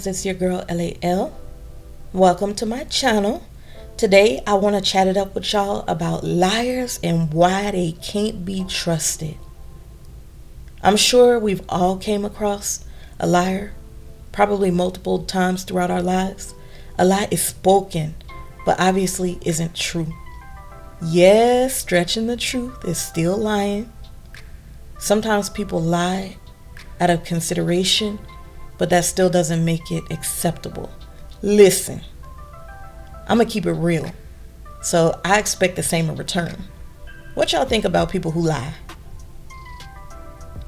loves? It's your girl LAL. Welcome to my channel. Today I want to chat it up with y'all about liars and why they can't be trusted. I'm sure we've all came across a liar, probably multiple times throughout our lives. A lie is spoken, but obviously isn't true. Yes, stretching the truth is still lying. Sometimes people lie out of consideration, but that still doesn't make it acceptable. Listen, I'm going to keep it real, so I expect the same in return. What y'all think about people who lie?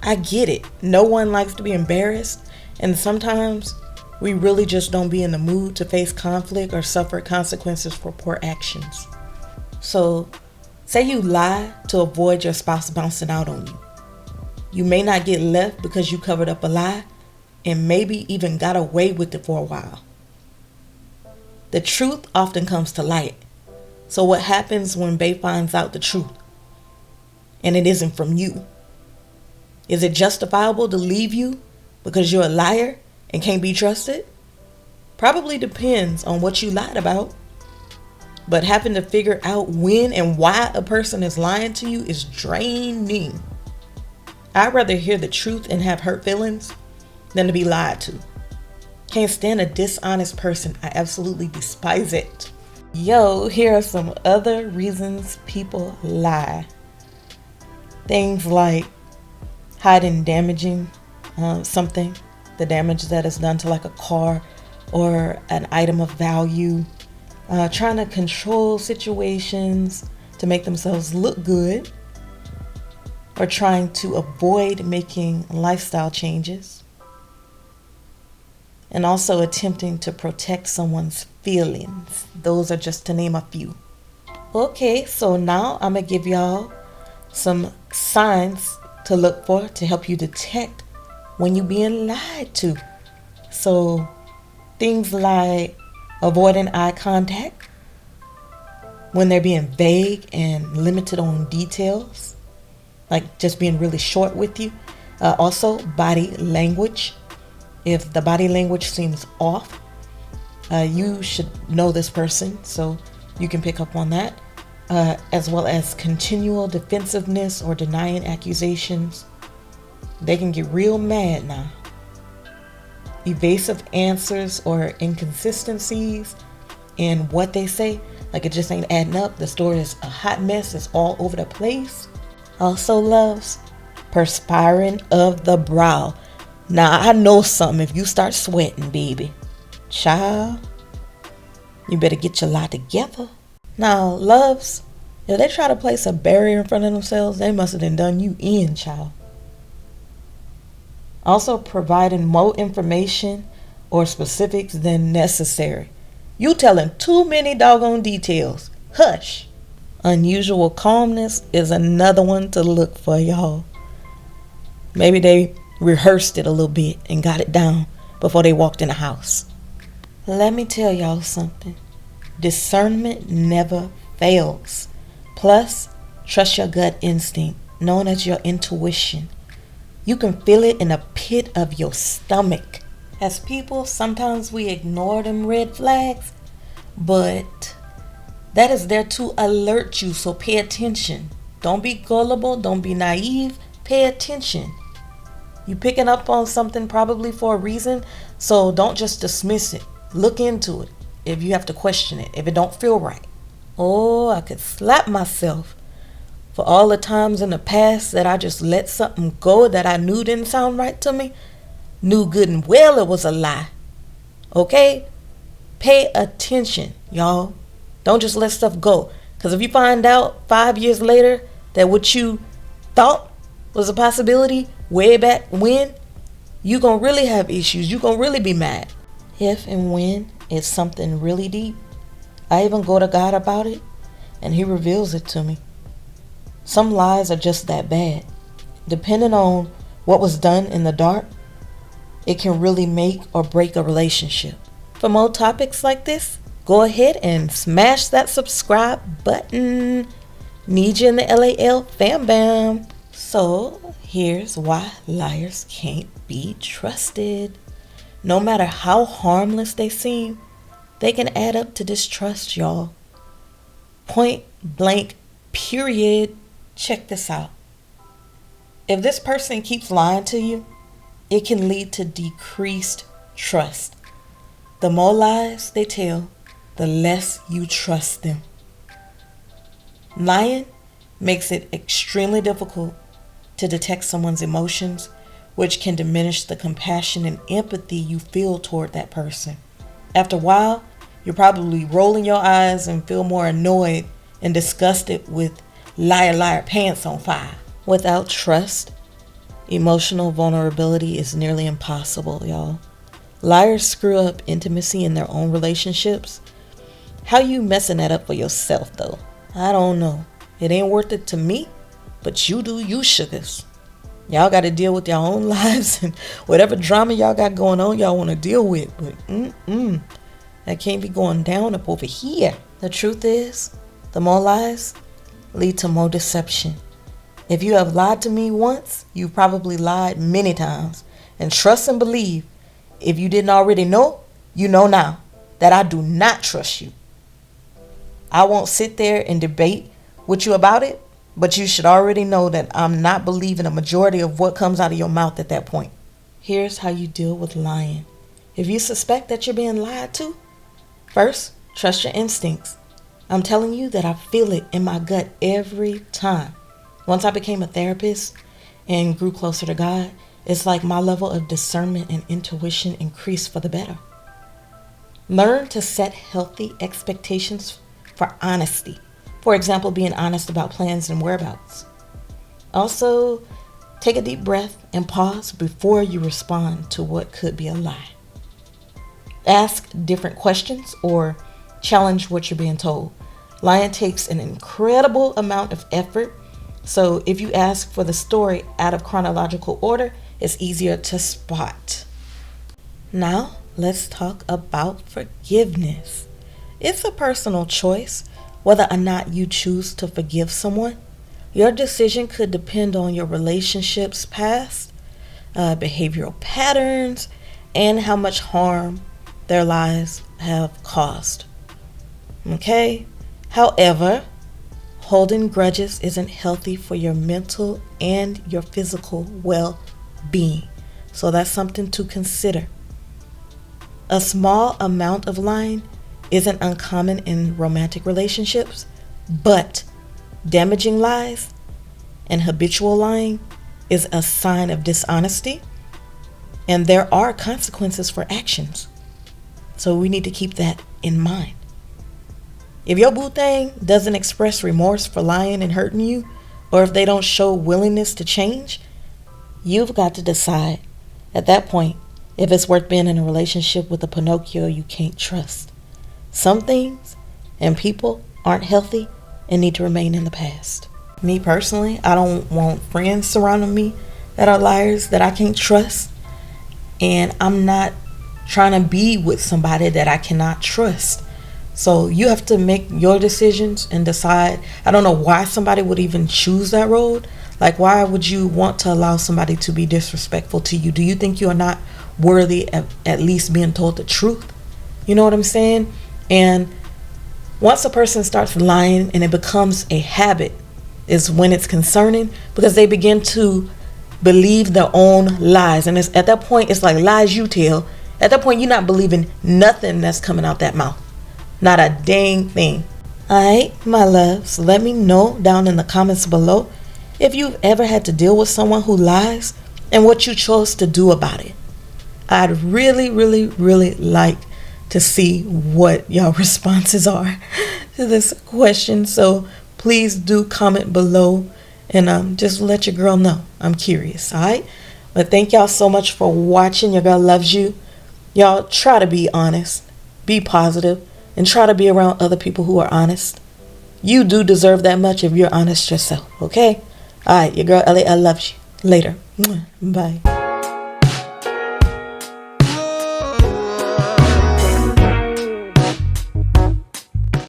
I get it. No one likes to be embarrassed, and sometimes we really just don't be in the mood to face conflict or suffer consequences for poor actions. So, say you lie to avoid your spouse bouncing out on you. You may not get left because you covered up a lie and maybe even got away with it for a while. The truth often comes to light. So what happens when Bae finds out the truth and it isn't from you? Is it justifiable to leave you because you're a liar and can't be trusted? Probably depends on what you lied about. But having to figure out when and why a person is lying to you is draining. I'd rather hear the truth and have hurt feelings than to be lied to. Can't stand a dishonest person. I absolutely despise it. Yo, here are some other reasons people lie. Things like hiding damaging something, the damage that is done to like a car or an item of value. Trying to control situations to make themselves look good, or trying to avoid making lifestyle changes, and also attempting to protect someone's feelings. Those are just to name a few. Okay, so now I'm gonna give y'all some signs to look for to help you detect when you're being lied to. So things like avoiding eye contact, when they're being vague and limited on details, like just being really short with you. Also, body language. If the body language seems off, you should know this person, so you can pick up on that. As well as continual defensiveness or denying accusations. They can get real mad now. Evasive answers or inconsistencies in what they say, like it just ain't adding up. The story is a hot mess. It's all over the place. Also loves perspiring of the brow. Now I know something. If you start sweating, baby, child, you better get your lot together. Now loves, if they try to place a barrier in front of themselves, they must have done you in, child. Also providing more information or specifics than necessary. You telling too many doggone details. Hush. Unusual calmness is another one to look for, y'all. Maybe they rehearsed it a little bit and got it down before they walked in the house. Let me tell y'all something. Discernment never fails. Plus, trust your gut instinct, known as your intuition. You can feel it in the pit of your stomach. As people, sometimes we ignore them red flags, but that is there to alert you, so pay attention. Don't be gullible, don't be naive, pay attention. You picking up on something probably for a reason, so don't just dismiss it. Look into it if you have to question it, if it don't feel right. Oh, I could slap myself for all the times in the past that I just let something go that I knew didn't sound right to me. Knew good and well it was a lie. Okay? Pay attention, y'all. Don't just let stuff go. Because if you find out 5 years later that what you thought was a possibility way back when, you're going to really have issues. You're going to really be mad. If and when it's something really deep, I even go to God about it and He reveals it to me. Some lies are just that bad. Depending on what was done in the dark, it can really make or break a relationship. For more topics like this, go ahead and smash that subscribe button. Need you in the LAL fam bam. So here's why liars can't be trusted. No matter how harmless they seem, they can add up to distrust, y'all. Point blank, period. Check this out. If this person keeps lying to you, it can lead to decreased trust. The more lies they tell, the less you trust them. Lying makes it extremely difficult to detect someone's emotions, which can diminish the compassion and empathy you feel toward that person. After a while, you're probably rolling your eyes and feel more annoyed and disgusted with liar, liar, pants on fire. Without trust, emotional vulnerability is nearly impossible, y'all. Liars screw up intimacy in their own relationships. How you messing that up for yourself, though? I don't know. It ain't worth it to me, but you do you sugars. Y'all got to deal with your own lives and whatever drama y'all got going on, y'all want to deal with. But that can't be going down up over here. The truth is, the more lies lead to more deception. If you have lied to me once, you probably lied many times. And trust and believe, if you didn't already know, you know now that I do not trust you. I won't sit there and debate with you about it, but you should already know that I'm not believing a majority of what comes out of your mouth at that point. Here's how you deal with lying. If you suspect that you're being lied to, first, trust your instincts. I'm telling you that I feel it in my gut every time. Once I became a therapist and grew closer to God, it's like my level of discernment and intuition increased for the better. Learn to set healthy expectations for honesty. For example, being honest about plans and whereabouts. Also, take a deep breath and pause before you respond to what could be a lie. Ask different questions or challenge what you're being told. Lying takes an incredible amount of effort, so if you ask for the story out of chronological order, it's easier to spot. Now, let's talk about forgiveness. It's a personal choice whether or not you choose to forgive someone. Your decision could depend on your relationship's past, behavioral patterns, and how much harm their lives have caused. Okay? However, holding grudges isn't healthy for your mental and your physical well-being. So that's something to consider. A small amount of lying isn't uncommon in romantic relationships, but damaging lies and habitual lying is a sign of dishonesty, and there are consequences for actions. So we need to keep that in mind. If your boo thing doesn't express remorse for lying and hurting you, or if they don't show willingness to change, you've got to decide at that point if it's worth being in a relationship with a Pinocchio you can't trust. Some things and people aren't healthy and need to remain in the past. Me personally, I don't want friends surrounding me that are liars that I can't trust. And I'm not trying to be with somebody that I cannot trust. So you have to make your decisions and decide. I don't know why somebody would even choose that road. Like, why would you want to allow somebody to be disrespectful to you? Do you think you are not worthy of at least being told the truth? You know what I'm saying? And once a person starts lying and it becomes a habit is when it's concerning, because they begin to believe their own lies. And at that point, it's like lies you tell. At that point, you're not believing nothing that's coming out that mouth. Not a dang thing. Alright, my loves, let me know down in the comments below if you've ever had to deal with someone who lies and what you chose to do about it. I'd really, really, really like to see what y'all responses are to this question. So please do comment below and just let your girl know. I'm curious, alright? But thank y'all so much for watching. Your girl loves you. Y'all try to be honest, be positive, and try to be around other people who are honest. You do deserve that much if you're honest yourself, okay? Alright, your girl Ellie, I love you. Later. Bye.